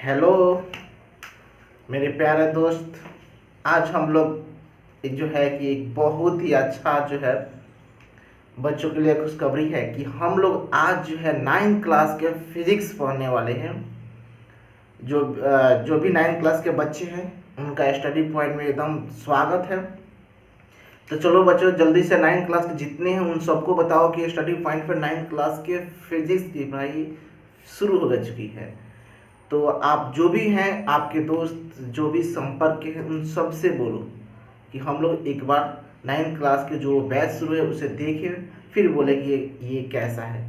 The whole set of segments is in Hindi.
हेलो मेरे प्यारे दोस्त। आज हम लोग एक जो है कि एक बहुत ही अच्छा जो है बच्चों के लिए खुशखबरी है कि हम लोग आज जो है 9th क्लास के फिजिक्स पढ़ने वाले हैं। जो भी 9th क्लास के बच्चे हैं उनका स्टडी पॉइंट में एकदम स्वागत है। तो चलो बच्चों, जल्दी से 9th क्लास के जितने हैं उन सबको बताओ कि स्टडी पॉइंट पर 9th क्लास के फिजिक्स की पढ़ाई शुरू हो चुकी है। तो आप जो भी हैं, आपके दोस्त जो भी संपर्क के हैं, उन सब से बोलो कि हम लोग एक बार 9th क्लास के जो बैच शुरू है उसे देखें, फिर बोले कि ये कैसा है।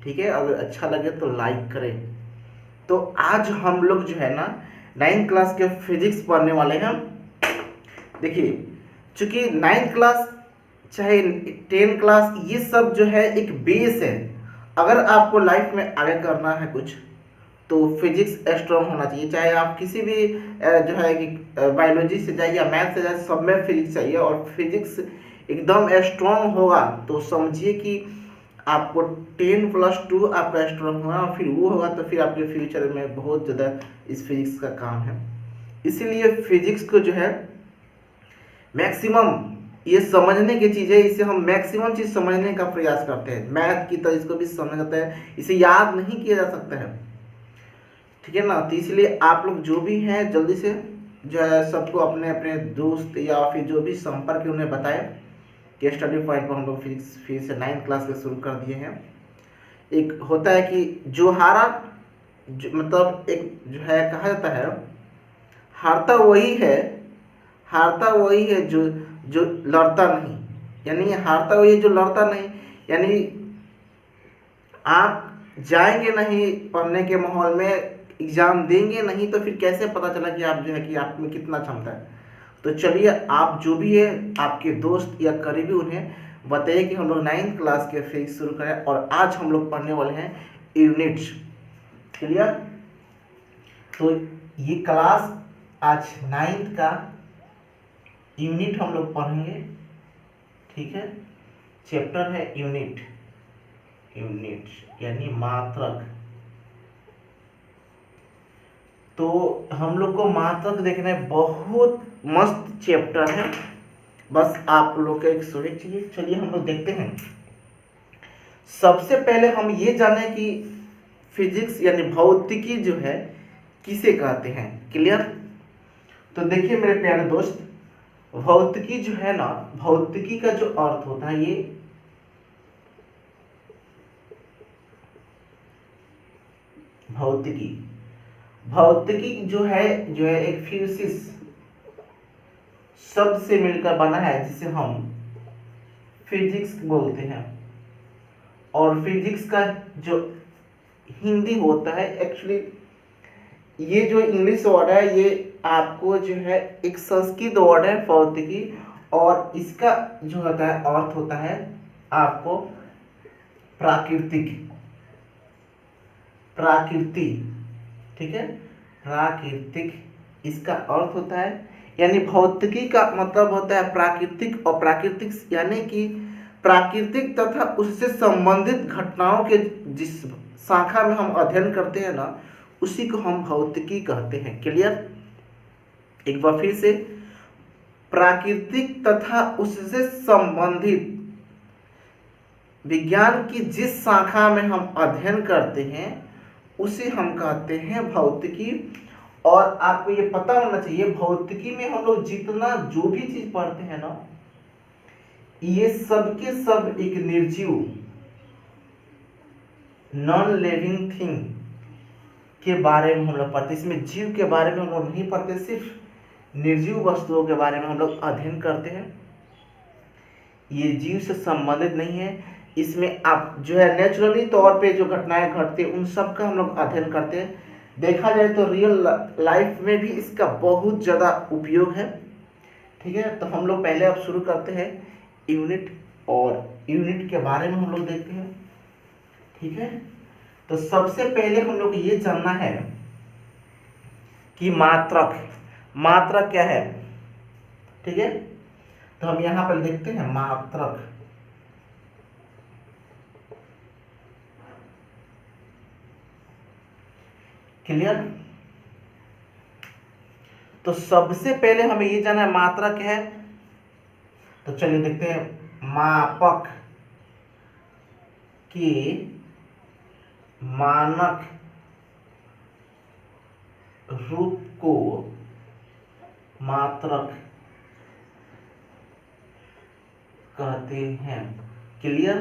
ठीक है, अगर अच्छा लगे तो लाइक करें। तो आज हम लोग जो है ना 9th क्लास के फिजिक्स पढ़ने वाले हैं। देखिए, चूंकि 9th क्लास चाहे 10th क्लास, ये सब जो है एक बेस है। अगर आपको लाइफ में आगे करना है कुछ, तो फिजिक्स स्ट्रॉन्ग होना चाहिए। चाहे आप किसी भी जो है कि बायोलॉजी से जाइए या मैथ से जाइए, सब में फिजिक्स चाहिए। और फिजिक्स एकदम स्ट्रॉन्ग होगा तो समझिए कि आपको 10+2 आपका स्ट्रॉन्ग होगा, और फिर वो होगा तो फिर आपके फ्यूचर में बहुत ज़्यादा इस फिजिक्स का काम है। इसीलिए फिजिक्स को जो है मैक्सिमम, ये समझने की चीज़ है, इसे हम मैक्सिमम चीज़ समझने का प्रयास करते हैं। मैथ की तरह इसको भी समझ सकते हैं, इसे याद नहीं किया जा सकता है। ठीक है ना। तो इसलिए आप लोग जो भी हैं जल्दी से जो है सबको अपने अपने दोस्त या फिर जो भी संपर्क है उन्हें बताएं कि स्टडी पॉइंट पर हम लोग फिजिक्स फिर से 9th क्लास के शुरू कर दिए हैं। एक होता है कि जो हारा, मतलब एक जो है कहा जाता है, हारता वही है, हारता वही है जो जो लड़ता नहीं। यानी हारता वही है जो लड़ता नहीं। यानी आप जाएंगे नहीं पढ़ने के माहौल में, एग्जाम देंगे नहीं, तो फिर कैसे पता चला कि आप जो है कि आप में कितना क्षमता है। तो चलिए, आप जो भी है आपके दोस्त या करीबी उन्हें बताइए कि हम लोग 9th क्लास के फिजिक्स शुरू करें। और आज हम लोग पढ़ने वाले हैं यूनिट्स। क्लियर। तो ये क्लास आज 9th का यूनिट हम लोग पढ़ेंगे। ठीक है, चैप्टर है यूनिट। यूनिट यानी मात्रक। तो हम लोग को मात्रक देखना है, बहुत मस्त चैप्टर है। बस आप लोग का एक सुविधा चाहिए। चलिए हम लोग देखते हैं। सबसे पहले हम ये जाने कि फिजिक्स यानी भौतिकी जो है किसे कहते हैं। क्लियर। तो देखिए मेरे प्यारे दोस्त, भौतिकी जो है ना, भौतिकी का जो अर्थ होता है, ये भौतिकी, भौतिकी जो है एक फिजिक्स शब्द से मिलकर बना है, जिसे हम फिजिक्स बोलते हैं। और फिजिक्स का जो हिंदी होता है, एक्चुअली ये जो इंग्लिश वर्ड है, ये आपको जो है एक संस्कृत वर्ड है भौतिकी, और इसका जो होता है अर्थ होता है आपको प्राकृतिक, प्राकृति। ठीक है, प्राकृतिक इसका अर्थ होता है। यानी भौतिकी का मतलब होता है प्राकृतिक, और प्राकृतिक यानी कि प्राकृतिक तथा उससे संबंधित घटनाओं के जिस शाखा में हम अध्ययन करते हैं ना, उसी को हम भौतिकी कहते हैं। क्लियर। एक बार फिर से, प्राकृतिक तथा उससे संबंधित विज्ञान की जिस शाखा में हम अध्ययन करते हैं उसे हम कहते हैं भौतिकी। और आपको ये पता होना चाहिए, भौतिकी में हम लोग जितना जो भी चीज पढ़ते हैं ना, ये सब के सब एक निर्जीव, नॉन लिविंग थिंग के बारे में हम लोग पढ़ते। इसमें जीव के बारे में हम लोग नहीं पढ़ते, सिर्फ निर्जीव वस्तुओं के बारे में हम लोग अध्ययन करते हैं। ये जीव से संबंधित नहीं है। इसमें आप जो है नेचुरली तौर पे जो घटनाएं घटती हैं उन सब का हम लोग अध्ययन करते हैं। देखा जाए तो रियल लाइफ में भी इसका बहुत ज़्यादा उपयोग है। ठीक है, तो हम लोग पहले अब शुरू करते हैं यूनिट, और यूनिट के बारे में हम लोग देखते हैं। ठीक है, तो सबसे पहले हम लोग ये जानना है कि मात्रक, मात्रक क्या है। ठीक है, तो हम यहां पर देखते हैं मात्रक। क्लियर। तो सबसे पहले हमें ये जानना है मात्रक है, तो चलिए देखते हैं। मापक के मानक रूप को मात्रक कहते हैं। क्लियर?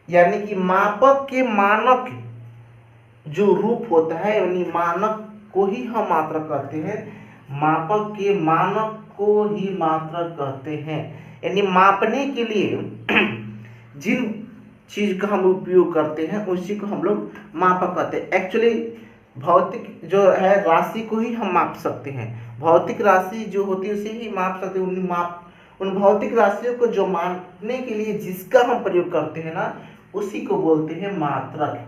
यानी कि मापक के मानक जो रूप होता है, यानी मानक को ही हम मात्रक कहते हैं। मापक के मानक को ही मात्रक कहते हैं। यानी मापने के लिए जिन चीज का हम उपयोग करते हैं उसी को हम लोग मापक कहते हैं। एक्चुअली भौतिक जो है राशि को ही हम माप सकते हैं। भौतिक राशि जो होती है उसे ही माप सकते हैं। उन भौतिक राशियों को जो मापने के लिए जिसका हम प्रयोग करते हैं ना, उसी को बोलते हैं मात्रक।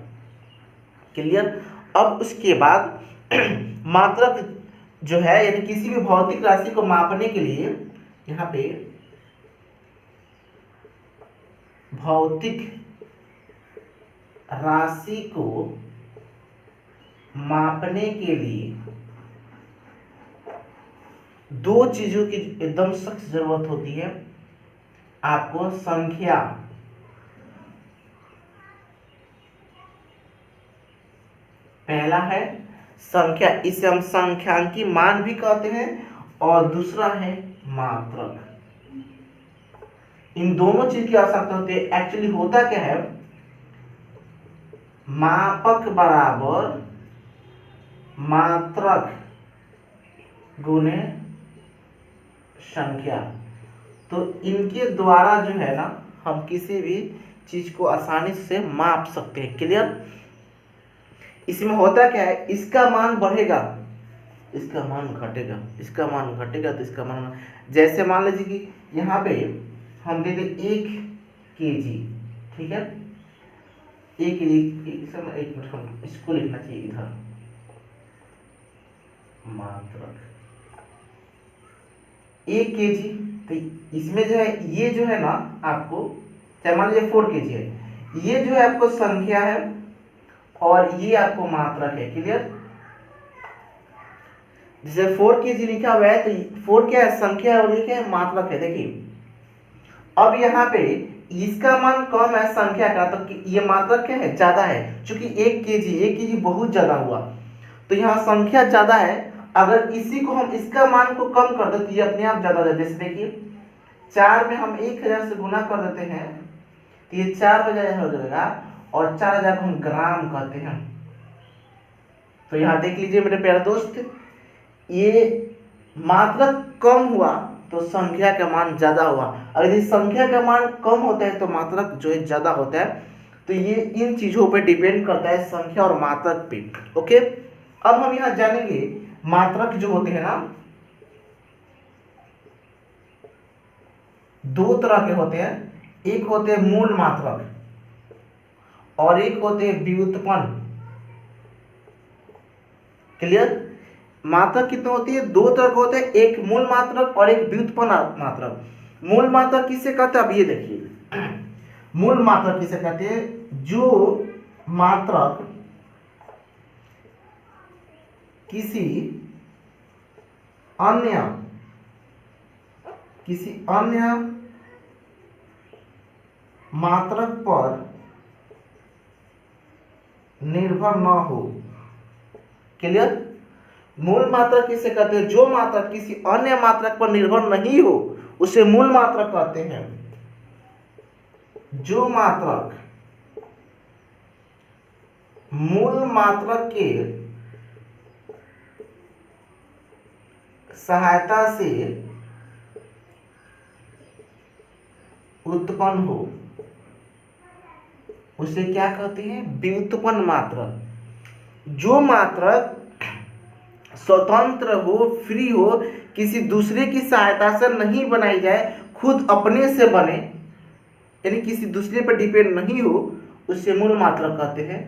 क्लियर? अब उसके बाद मात्रक जो है, यानी किसी भी भौतिक राशि को मापने के लिए यहाँ पे भौतिक राशि को मापने के लिए दो चीजों की एकदम सख्त जरूरत होती है आपको। संख्या, पहला है संख्या, इसे हम संख्यांकी मान भी कहते हैं, और दूसरा है मात्रक। इन दोनों चीज की आवश्यकता होती है। एक्चुअली होता क्या है, मापक बराबर मात्रक गुणे संख्या। तो इनके द्वारा जो है ना, हम किसी भी चीज को आसानी से माप सकते हैं। क्लियर? इसमें होता क्या है, इसका मान बढ़ेगा, इसका मान घटेगा, इसका मान घटेगा, तो इसका मान, जैसे मान लीजिए कि यहाँ पे हम दे दें 1 kg, ठीक है। एक मिनट, हम इसको लिखना चाहिए इधर, मात्रक 1 kg। तो इसमें जो है, ये जो है ना आपको, चाहे मान लीजिए 4 kg है, ये जो है आपको संख्या है और ये आपको मात्रक है। क्लियर? जैसे 4 kg लिखा हुआ है, तो 4 क्या है, संख्या है, और ये क्या है, मात्रक है। देखिए अब यहाँ पे इसका मान कम है संख्या का, तो ये मात्रक क्या है, ज्यादा है। चूंकि 1 kg बहुत ज्यादा हुआ, तो यहाँ संख्या ज्यादा है। अगर इसी को हम, इसका मान को कम कर दे तो ये अपने आप ज्यादा हो जाए। जैसे देखिए 4 में हम 1000 से गुना कर देते हैं, तो ये 4000 हो जाएगा, और 4000 को हम ग्राम कहते हैं। तो यहाँ देख लीजिए मेरे प्यारे दोस्त, ये मात्रक कम हुआ तो संख्या का मान ज्यादा हुआ, और यदि संख्या का मान कम होता है तो मात्रक जो है ज्यादा होता है। तो ये इन चीजों पे डिपेंड करता है, संख्या और मात्रक पे। ओके, अब हम यहाँ जानेंगे मात्रक जो होते हैं ना, दो तरह के होते हैं। एक होते हैं मूल मात्रक और एक होते हैं व्युत्पन्न। क्लियर? मात्रक कितने होती है, दो तरह के होते हैं, एक मूल मात्रक और एक व्युत्पन्न मात्रक। मूल मात्रक किसे कहते हैं, अब ये देखिए मूल मात्रक किसे कहते हैं, जो मात्रक किसी अन्य मात्रक पर निर्भर न हो। क्लियर? मूल मात्रक किसे कहते हैं, जो मात्रक किसी अन्य मात्रक पर निर्भर नहीं हो उसे मूल मात्रक कहते हैं। जो मात्रक मूल मात्रक के सहायता से उत्पन्न हो उसे क्या कहते हैं, व्युत्पन्न मात्रक। जो मात्रक स्वतंत्र हो, फ्री हो, किसी दूसरे की सहायता से नहीं बनाई जाए, खुद अपने से बने, यानी किसी दूसरे पर डिपेंड नहीं हो, उसे मूल मात्रक कहते हैं।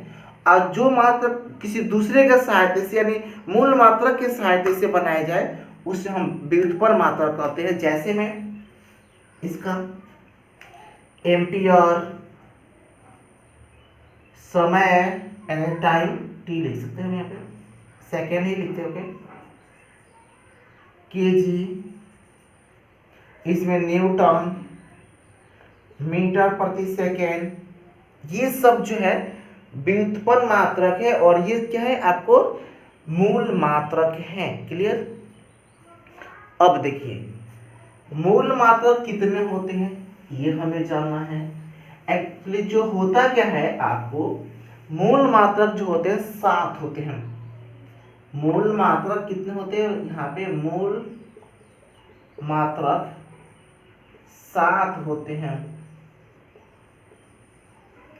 और जो मात्रक किसी दूसरे के सहायता से, यानी मूल मात्रक के सहायता से बनाया जाए, उसे हम व्युत्पन्न मात्रक कहते हैं। जैसे में इसका एम्पियर, समय यानी टाइम, टी लिख सकते हैं हम यहाँ पे, सेकेंड ही लिखते हैं। ओके, केजी, इसमें न्यूटन, मीटर प्रति सेकेंड, ये सब जो है व्युत्पन्न मात्रक है और ये क्या है आपको मूल मात्रक है। क्लियर। अब देखिए मूल मात्रक कितने होते हैं ये हमें जानना है। एक्चुअली जो होता क्या है आपको, मूल मात्रक जो होते हैं 7 होते हैं। मूल मात्रक कितने होते हैं यहाँ पे, मूल मात्रक 7 होते हैं।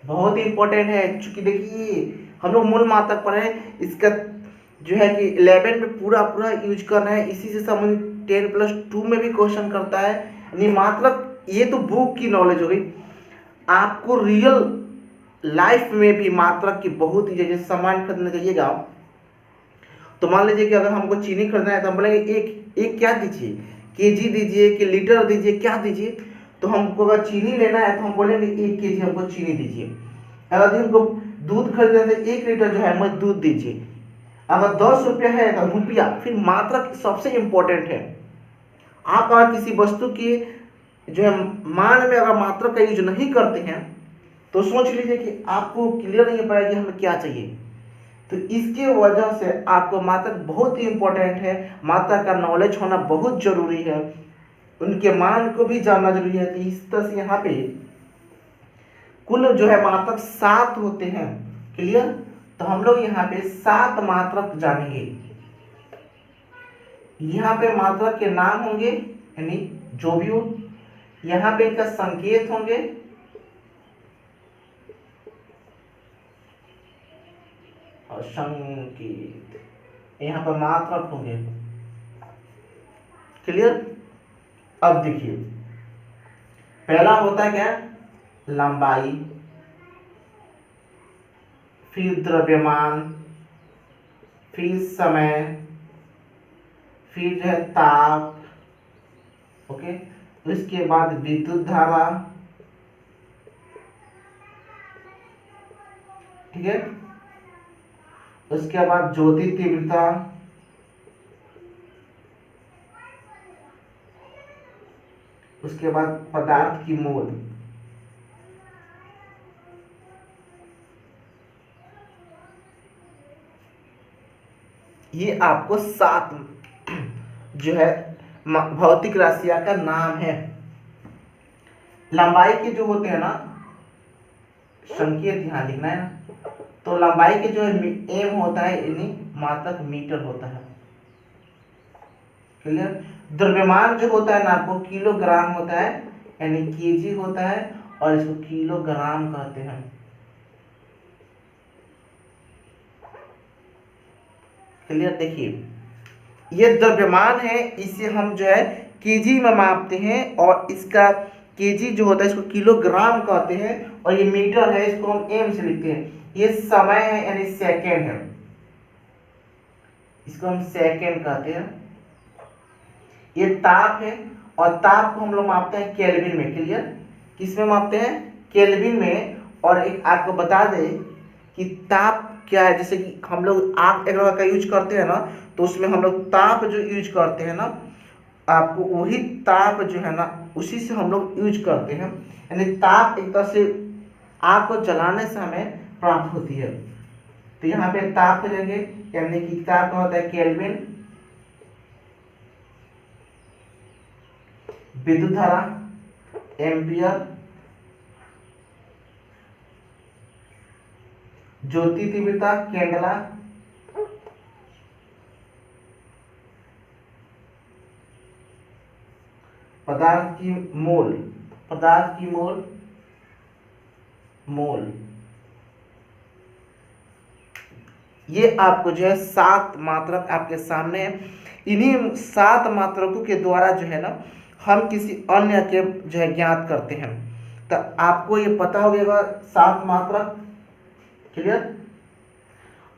बहुत ही इंपॉर्टेंट है, क्योंकि देखिए हम लोग मूल मात्रक पर है, इसका जो है कि 11 में पूरा पूरा यूज करना है। इसी से संबंधित 10+2 में भी क्वेश्चन करता है। यानी मात्रक, ये तो बुक की नॉलेज हो गई, आपको रियल लाइफ में भी मात्रक की बहुत ही, जैसे सामान खरीदने जाइएगा तो मान लीजिए कि अगर हमको चीनी खरीदना है तो हम बोलेंगे एक क्या दीजिए, केजी दीजिए कि लीटर दीजिए, क्या दीजिए। तो हमको अगर चीनी लेना है तो हम बोलेंगे 1 केजी हमको चीनी दीजिए। अगर हमको दूध खरीदना है तो 1 लीटर जो है हमें दूध दीजिए। अगर 10 रुपया है तो रुपया। फिर मात्रक सबसे इंपॉर्टेंट है। आप अगर किसी वस्तु की जो है मान में अगर मात्रक का यूज नहीं करते हैं तो सोच लीजिए कि आपको क्लियर नहीं पाएगा कि हमें क्या चाहिए। तो इसके वजह से आपको मात्रक बहुत ही इंपॉर्टेंट है। मात्रक का नॉलेज होना बहुत जरूरी है, उनके मान को भी जानना जरूरी है। तो इस तरह से यहाँ पे कुल जो है मात्रक 7 होते हैं। क्लियर। तो हम लोग यहाँ पे 7 मात्रक जानेंगे। यहाँ पे मात्रक के नाम होंगे, यानी जो भी हो, यहाँ पे इनका संकेत होंगे, और संकेत, यहाँ पर मात्रक होंगे। क्लियर। अब देखिए पहला होता है क्या, लंबाई, फिर द्रव्यमान, फिर समय, फिर जो है ताप, ओके। उसके बाद विद्युत धारा, ठीक है। उसके बाद ज्योति तीव्रता, उसके बाद पदार्थ की मोल। ये आपको 7 जो है भौतिक राशियां का नाम है। लंबाई के जो होते हैं ना, संकेत ध्यान लिखना है ना। तो लंबाई के जो है एम होता है, यानी मात्रक मीटर होता है। क्लियर। द्रव्यमान जो होता है ना आपको किलोग्राम होता है, यानी केजी होता है, और इसको किलोग्राम कहते हैं। क्लियर। देखिए ये द्रव्यमान है, इसे हम जो है केजी में मापते हैं, और इसका केजी जो होता है इसको किलोग्राम कहते हैं, और ये मीटर है इसको हम एम से लिखते हैं। ये समय है यानी सेकेंड है, इसको हम सेकेंड कहते हैं। ये ताप है, और ताप को हम लोग मापते हैं केल्विन में। क्लियर। किस में मापते हैं, केल्विन में। और एक आपको बता दें कि ताप क्या है, जैसे कि हम लोग आग वगैरह का यूज करते हैं ना, तो उसमें हम लोग ताप जो यूज करते हैं ना, आपको वही ताप जो है ना उसी से हम लोग यूज करते हैं। यानी ताप एक तरह से आग को जलाने से हमें प्राप्त होती है। तो यहाँ पे ताप करेंगे, यानी कि ताप का होता है केल्विन। विद्युत धारा एम्पियर, ज्योति तीव्रता कैंडला, पदार्थ की मोल, पदार्थ की मोल, मोल। ये आपको जो है 7 मात्रक आपके सामने है। इन्हीं 7 मात्रकों के द्वारा जो है ना हम किसी अन्य के जो है ज्ञात करते हैं। तो आपको ये पता होगा 7 मात्रक। क्लियर।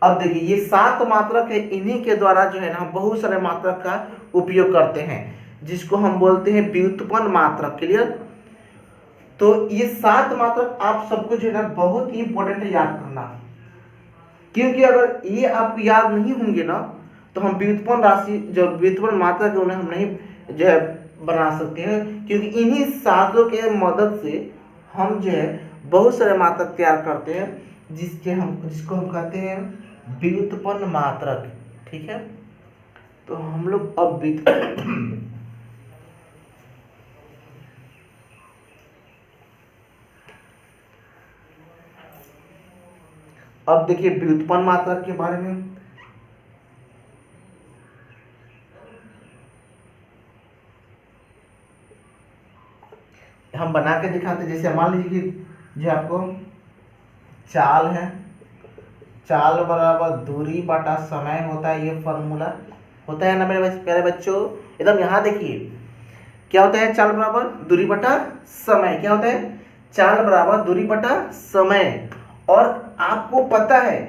अब देखिए ये 7 मात्रक है, इन्हीं के द्वारा जो है ना हम बहुत सारे मात्रक का उपयोग करते हैं, जिसको हम बोलते हैं व्युत्पन्न मात्रक। क्लियर। तो ये 7 मात्रक आप सबको जो है ना बहुत ही इंपॉर्टेंट है याद करना, क्योंकि अगर ये आपको याद नहीं होंगे ना तो हम व्युत्पन्न राशि जो व्युत्पन्न मात्रक है उन्हें हम नहीं जो है बना सकते हैं, क्योंकि इन्हीं साधनों के मदद से हम जो है बहुत सारे मात्रक तैयार करते हैं जिसको हम कहते हैं व्युत्पन्न मात्रक। ठीक है, तो हम लोग अब देखिए व्युत्पन्न मात्रक के बारे में। हम बना के दिखाते, जैसे मान लीजिए कि जो आपको चाल है, चाल बराबर दूरी बटा समय होता है, ये फॉर्मूला होता है ना मेरे प्यारे बच्चों। एकदम यहाँ देखिए क्या होता है, चाल बराबर दूरी बटा समय। क्या होता है, चाल बराबर दूरी बटा समय। और आपको पता है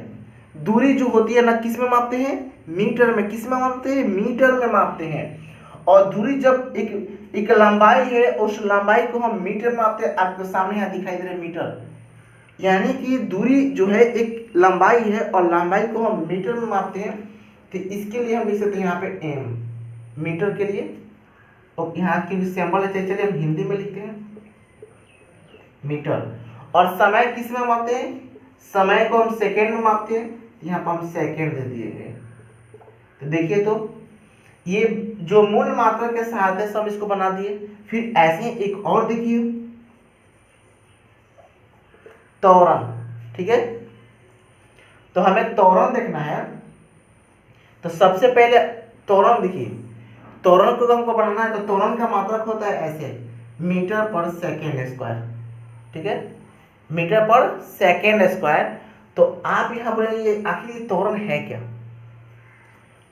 दूरी जो होती है ना किस में मापते हैं, मीटर में। किस में मापते हैं, मीटर में मापते हैं। और दूरी जब एक लंबाई है, उस लंबाई को हम मीटर में मापते हैं। आपके सामने यहाँ दिखाई दे रहा है मीटर, यानी कि दूरी जो है एक लंबाई है और लंबाई को हम मीटर में मापते हैं। तो इसके लिए हम लिख सकते हैं यहाँ पे एम मीटर के लिए, और यहाँ की सिंबल है, चलिए हम हिंदी में लिखते हैं मीटर। और समय किस में मापते हैं, समय को हम सेकेंड में मापते हैं, यहाँ पर हम सेकेंड दे दिए गए। तो देखिए, तो ये जो मूल मात्रा के सहायता से हम इसको बना दिए। फिर ऐसे एक और देखिए त्वरण। ठीक है, तो हमें त्वरण देखना है। तो सबसे पहले त्वरण देखिए, त्वरण को हमको बनाना है, तो त्वरण का मात्रक होता है ऐसे, मीटर पर सेकेंड स्क्वायर। ठीक है, मीटर पर सेकेंड स्क्वायर। तो आप यहाँ बोलेंगे आखिर त्वरण है क्या,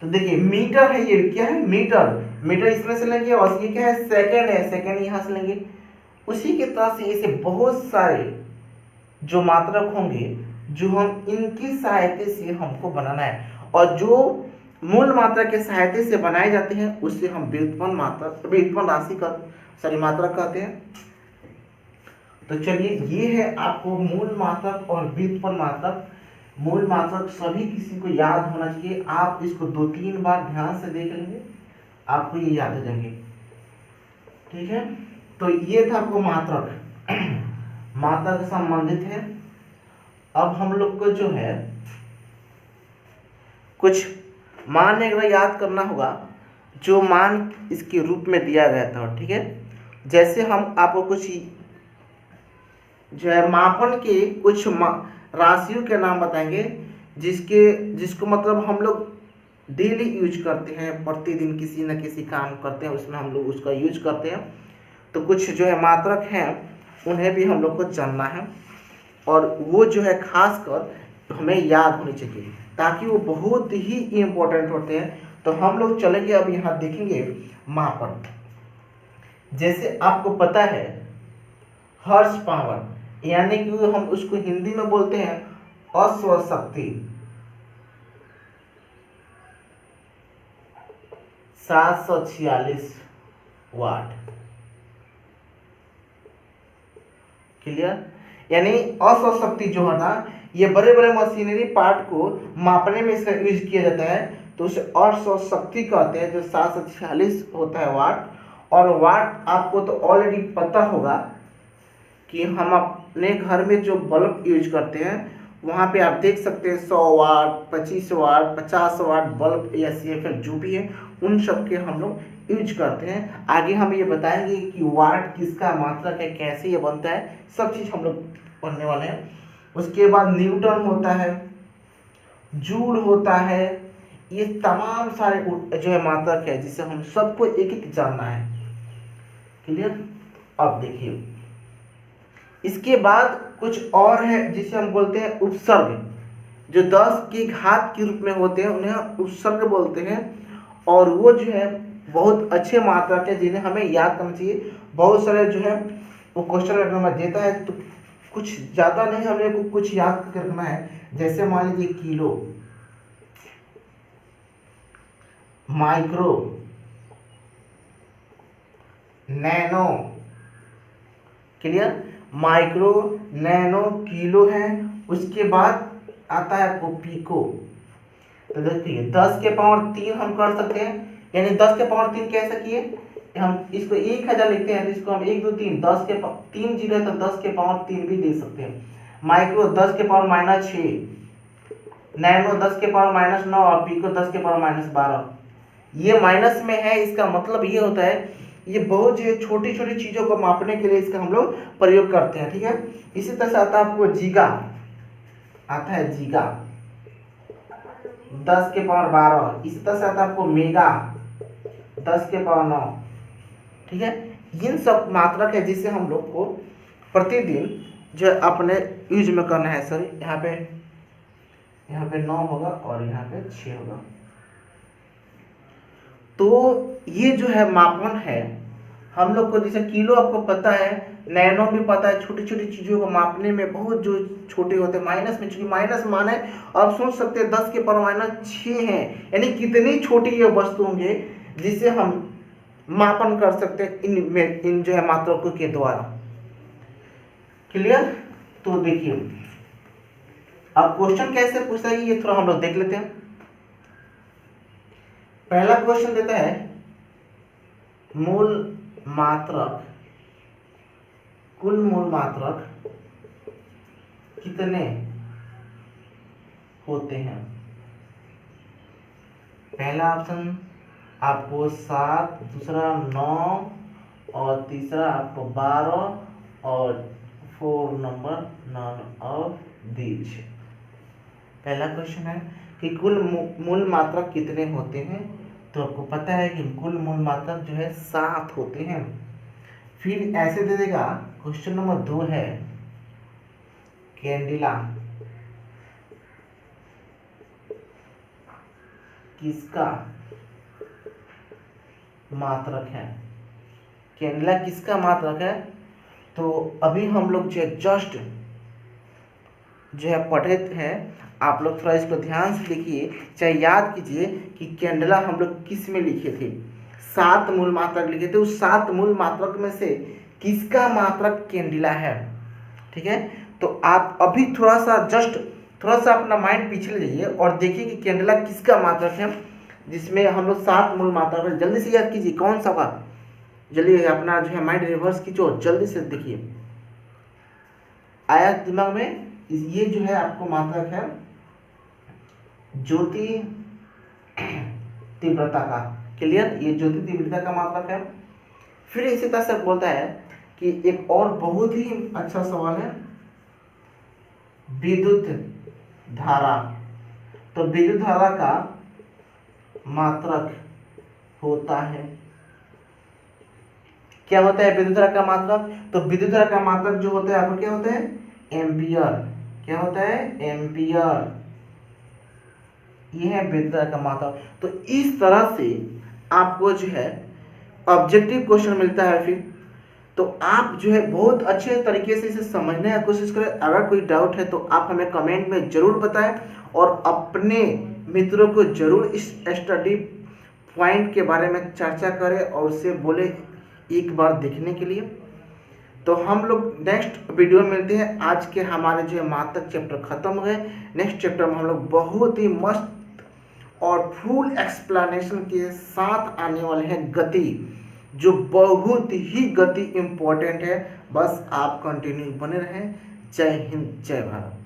तो देखिए मीटर है, ये क्या है मीटर, मीटर इसमें से लेंगे, और ये क्या है सेकेंड है, सेकेंड यहाँ से लेंगे। उसी की तरह से ऐसे बहुत सारे जो मात्रक होंगे जो हम इनकी सहायता से हमको बनाना है, और जो मूल मात्रा के सहायता से बनाए जाते हैं उससे हम व्युत्पन्न मात्रक, व्युत्पन्न राशि का मात्रक कहते हैं। तो चलिए, ये है आपको मूल मात्रक और व्युत्पन्न मात्रक। मूल मात्रक सभी किसी को याद होना चाहिए। आप इसको 2-3 बार ध्यान से देख लेंगे, आपको ये याद हो जाएंगे। ठीक है, तो ये था आपको मात्रक, मात्रक से संबंधित है। अब हम लोग को जो है कुछ मान अगर याद करना होगा, जो मान इसके रूप में दिया गया था। ठीक है, जैसे हम आपको कुछ जो है मापन के कुछ राशियों के नाम बताएंगे, जिसको मतलब हम लोग डेली यूज करते हैं, प्रतिदिन किसी न किसी काम करते हैं उसमें हम लोग उसका यूज करते हैं। तो कुछ जो है मात्रक हैं उन्हें भी हम लोग को जानना है, और वो जो है खासकर हमें याद होनी चाहिए, ताकि वो बहुत ही इम्पोर्टेंट होते हैं। तो हम लोग चलेंगे, अब यहाँ देखेंगे मापन। जैसे आपको पता है हॉर्स पावर, यानी कि हम उसको हिंदी में बोलते हैं अश्व शक्ति। 746 वाट। क्लियर, यानी अश्व शक्ति जो है ना, ये बड़े बड़े मशीनरी पार्ट को मापने में इसका यूज किया जाता है, तो उसे अश्व शक्ति कहते हैं, जो 746 होता है वाट। और वाट आपको तो ऑलरेडी पता होगा कि हम अपने घर में जो बल्ब यूज करते हैं वहाँ पे आप देख सकते हैं 100 वाट, 25 वाट, 50 वाट बल्ब या CFL जो भी है उन सब के हम लोग यूज करते हैं। आगे हम ये बताएंगे कि वाट किसका मात्रक है, कैसे ये बनता है, सब चीज़ हम लोग पढ़ने वाले हैं। उसके बाद न्यूटन होता है, जूल होता है, ये तमाम सारे जो है मात्रक है जिसे हम सबको एक एक जानना है। क्लियर, अब देखिए इसके बाद कुछ और है जिसे हम बोलते हैं उपसर्ग, जो 10 की घात के रूप में होते हैं उन्हें उपसर्ग बोलते हैं। और वो जो है बहुत अच्छे मात्रक है जिन्हें हमें याद करना चाहिए। बहुत सारे जो है वो क्वेश्चन अगर मैं देता है तो कुछ ज़्यादा नहीं, हमें को कुछ याद करके रखना है। जैसे मान लीजिए kilo, micro, nano. Clear, micro, nano, kilo है। उसके बाद आता है आपको पीको, तो देखिए 10 के पावर 3 हम कर सकते हैं, यानी 10 के पावर 3 कैसे किए, हम इसको 1000 लिखते हैं तो इसको हम 1 2 3 10 के 3 जीरो है तो 10 के पावर 3 भी दे सकते हैं। माइक्रो 10 के पावर -6, नैनो 10 के पावर -9 और पीको 10 के पावर -12। ये माइनस में है, इसका मतलब ये होता है ये बहुत जो छोटी छोटी चीजों को मापने के लिए इसका हम लोग प्रयोग करते हैं, ठीक है। इसी तरह से आता है आपको जीगा, आता है जीगा 10 के पावर 12। इसी तरह से आता है आपको मेगा 10 के पावर 9, ठीक है। इन सब मात्रक है जिसे हम लोग को प्रतिदिन जो अपने यूज में करना है। सर यहाँ पे 9 होगा और यहाँ पे 6 होगा। तो ये जो है मापन है हम लोग को, जैसे किलो आपको पता है, नैनो भी पता है, छोटी छोटी चीजों को मापने में बहुत जो छोटे होते हैं। माइनस में चूंकि माइनस मान है, आप सोच सकते हैं 10 के पावर -6 है, यानी कितनी छोटी ये वस्तु होंगे जिसे हम मापन कर सकते हैं इन जो है मात्रकों के द्वारा। क्लियर। तो देखिए अब क्वेश्चन कैसे पूछता है ये थोड़ा हम लोग देख लेते हैं। पहला क्वेश्चन देता है मूल मात्रक, कुल मूल मात्रक कितने होते हैं। पहला ऑप्शन आपको 7, दूसरा 9 और तीसरा आपको 12 और 4 नंबर नॉन ऑफ दीज। पहला क्वेश्चन है कि कुल मूल मात्रक कितने होते हैं, तो आपको पता है कि कुल मूल मात्रक जो है 7 होते हैं। फिर ऐसे दे देगा, क्वेश्चन नंबर 2 है कैंडिला किसका मात्रक है। कैंडिला किसका मात्रक है, तो अभी हम लोग जो जस्ट जो है पढ़े हैं, आप लोग थोड़ा इसको ध्यान से लिखिए, चाहे याद कीजिए कि कैंडिला हम लोग किस में लिखे थे, 7 मूल मात्रक लिखे थे। उस 7 मूल मात्रक में से किसका मात्रक कैंडिला है, ठीक है। तो आप अभी थोड़ा सा अपना माइंड पीछे ले जाइए और देखिए कि कैंडिला किसका मात्रक है, जिसमें हम लोग 7 मूल मात्रक। जल्दी से याद कीजिए कौन सा बात, जल्दी अपना जो है माइंड रिवर्स कीजिए, जल्दी से देखिए आया दिमाग में। ये जो है आपको मात्रक है ज्योति तीव्रता का। क्लियर, ये ज्योति तीव्रता का मात्रक है। फिर इसी तरह से बोलता है कि एक और बहुत ही अच्छा सवाल है विद्युत धारा। तो विद्युत धारा का मात्रक होता है, क्या होता है विद्युत धारा का मात्रक, तो विद्युत धारा का मात्रक जो होता है आपको क्या होता है, एम्पियर। क्या होता है, एम्पियर। यह है विद्युत धारा का मात्रक। तो इस तरह से आपको जो है ऑब्जेक्टिव क्वेश्चन मिलता है। फिर तो आप जो है बहुत अच्छे तरीके से इसे समझने की कोशिश करें। अगर कोई डाउट है तो आप हमें कमेंट में जरूर बताएं और अपने मित्रों को जरूर इस स्टडी पॉइंट के बारे में चर्चा करें और उसे बोले एक बार देखने के लिए। तो हम लोग नेक्स्ट वीडियो में मिलते हैं। आज के हमारे जो मात्रक चैप्टर खत्म हो गए। नेक्स्ट चैप्टर में हम लोग बहुत ही मस्त और फुल एक्सप्लेनेशन के साथ आने वाले हैं गति, जो बहुत ही गति इम्पोर्टेंट है। बस आप कंटिन्यू बने रहें। जय हिंद, जय भारत।